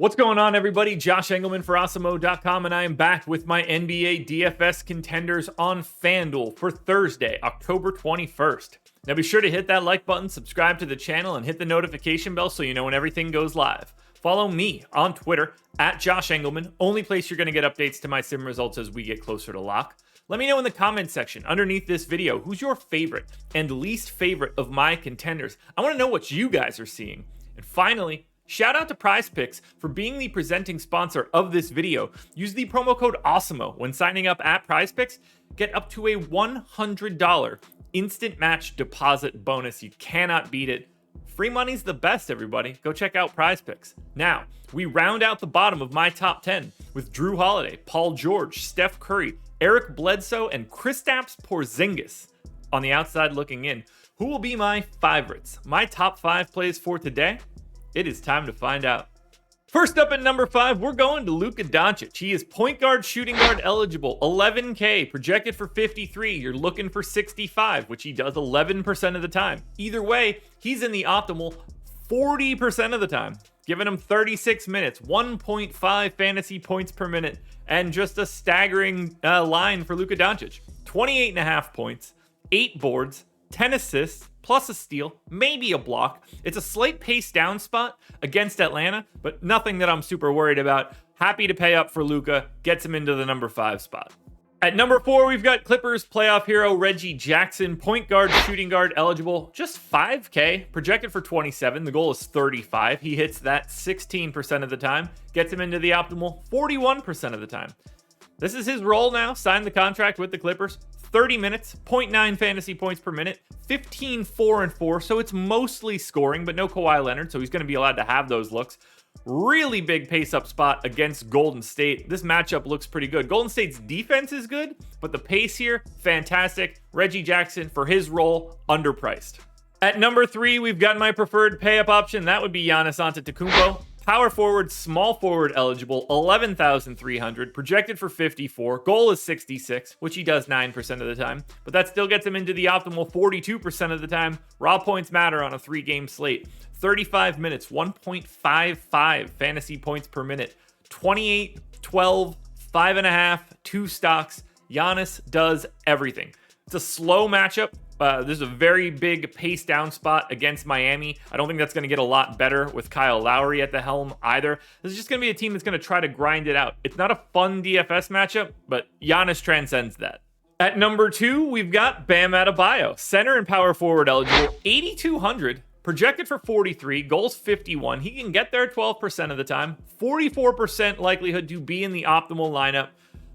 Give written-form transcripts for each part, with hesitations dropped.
What's going on, everybody? Josh Engleman for Awesemo.com, and I am back with my NBA DFS contenders on FanDuel for Thursday, October 21st. Now be sure to hit that like button, subscribe to the channel, and hit the notification bell so you know when everything goes live. Follow me on Twitter at Josh Engleman, only place you're going to get updates to my sim results as we get closer to lock. Let me know in the comments section underneath this video who's your favorite and least favorite of my contenders. I want to know what you guys are seeing. And finally, shout out to PrizePicks for being the presenting sponsor of this video. Use the promo code Awesemo when signing up at PrizePicks. Get up to a $100 instant match deposit bonus. You cannot beat it. Free money's the best, everybody. Go check out PrizePicks. Now, we round out the bottom of my top 10 with Drew Holiday, Paul George, Steph Curry, Eric Bledsoe, and Kristaps Porzingis on the outside looking in. Who will be my favorites? My top 5 plays for today? It is time to find out. First up at number 5, we're going to Luka Doncic. He is point guard, shooting guard eligible, 11K, projected for 53. You're looking for 65, which he does 11% of the time. Either way, he's in the optimal 40% of the time, giving him 36 minutes, 1.5 fantasy points per minute, and just a staggering line for Luka Doncic. 28.5 points, 8 boards, 10 assists, plus a steal, maybe a block. It's a slight pace down spot against Atlanta, but nothing that I'm super worried about. Happy to pay up for Luka, gets him into the number 5 spot. At number 4, we've got Clippers playoff hero Reggie Jackson, point guard, shooting guard eligible, just 5K, projected for 27. The goal is 35. He hits that 16% of the time, gets him into the optimal 41% of the time. This is his role now, signed the contract with the Clippers. 30 minutes, 0.9 fantasy points per minute, 15, 4, and 4. So it's mostly scoring, but no Kawhi Leonard, so he's going to be allowed to have those looks. Really big pace-up spot against Golden State. This matchup looks pretty good. Golden State's defense is good, but the pace here, fantastic. Reggie Jackson, for his role, underpriced. At number 3, we've got my preferred pay-up option. That would be Giannis Antetokounmpo. Power forward, small forward eligible, 11,300, projected for 54. Goal is 66, which he does 9% of the time, but that still gets him into the optimal 42% of the time. Raw points matter on a 3-game slate. 35 minutes, 1.55 fantasy points per minute, 28, 12, 5.5, 2 stocks. Giannis does everything. It's a slow matchup. There's a very big pace down spot against Miami. I don't think that's going to get a lot better with Kyle Lowry at the helm either. This is just going to be a team that's going to try to grind it out. It's not a fun DFS matchup, but Giannis transcends that. At number 2, we've got Bam Adebayo, center and power forward eligible, 8,200, projected for 43, goals 51. He can get there 12% of the time, 44% likelihood to be in the optimal lineup.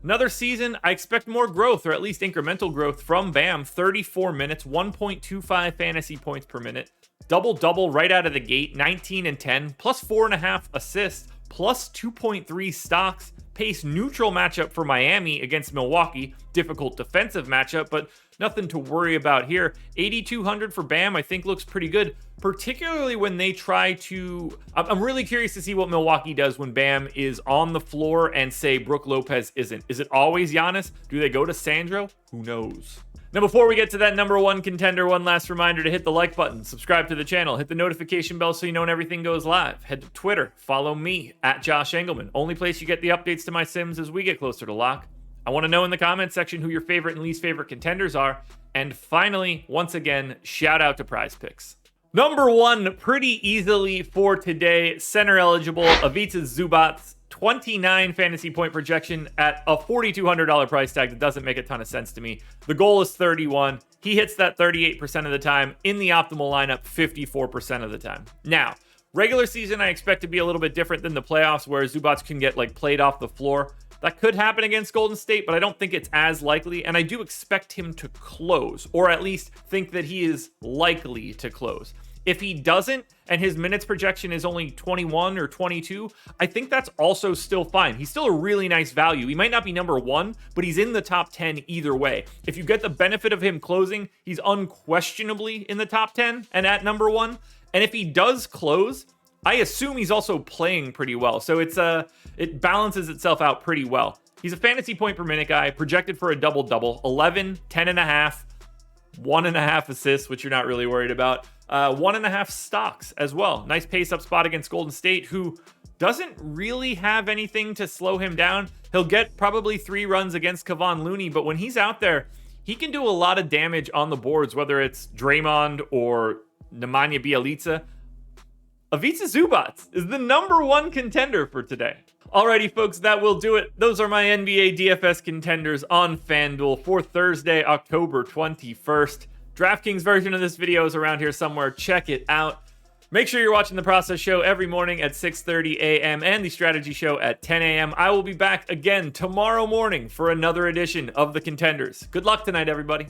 Another season, I expect more growth, or at least incremental growth from Bam. 34 minutes, 1.25 fantasy points per minute. Double-double right out of the gate, 19 and 10, plus 4.5 assists, plus 2.3 stocks. Pace neutral matchup for Miami against Milwaukee. Difficult defensive matchup, but nothing to worry about here. 8,200 for Bam, I think looks pretty good, particularly when they try to... I'm really curious to see what Milwaukee does when Bam is on the floor and, say, Brook Lopez isn't. Is it always Giannis? Do they go to Sandro? Who knows? Now, before we get to that number 1 contender, one last reminder to hit the like button, subscribe to the channel, hit the notification bell so you know when everything goes live. Head to Twitter, follow me at Josh Engleman. Only place you get the updates to my sims as we get closer to lock. I want to know in the comments section who your favorite and least favorite contenders are. And finally, once again, shout out to PrizePicks. Number 1, pretty easily for today, center eligible, Ivica Zubac, 29 fantasy point projection at a $4,200 price tag. That doesn't make a ton of sense to me. The goal is 31. He hits that 38% of the time in the optimal lineup, 54% of the time. Now, regular season, I expect to be a little bit different than the playoffs where Zubac can get played off the floor. That could happen against Golden State, but I don't think it's as likely, and I do expect him to close, or at least think that he is likely to close. If he doesn't, and his minutes projection is only 21 or 22, I think that's also still fine. He's still a really nice value. He might not be number 1, but he's in the top 10 either way. If you get the benefit of him closing, he's unquestionably in the top 10 and at number 1. And if he does close, I assume he's also playing pretty well. So it balances itself out pretty well. He's a fantasy point per minute guy, projected for a double-double, 11, 10.5, 1.5 assists, which you're not really worried about. 1.5 stocks as well. Nice pace up spot against Golden State, who doesn't really have anything to slow him down. He'll get probably 3 runs against Kevon Looney, but when he's out there, he can do a lot of damage on the boards, whether it's Draymond or Nemanja Bjelica. Ivica Zubac is the #1 contender for today. Alrighty, folks, that will do it. Those are my NBA DFS contenders on FanDuel for Thursday, October 21st. DraftKings version of this video is around here somewhere. Check it out. Make sure you're watching the Process Show every morning at 6:30 a.m. and the Strategy Show at 10 a.m. I will be back again tomorrow morning for another edition of the Contenders. Good luck tonight, everybody.